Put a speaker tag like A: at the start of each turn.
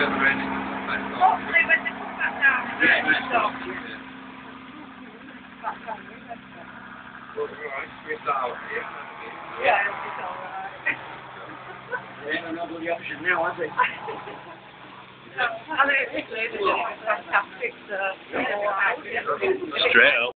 A: Hopefully when they come back down, it's stop. Yeah, it's alright.
B: There ain't no bloody option now, has it?
A: I mean, it's fantastic, so.
C: Straight up.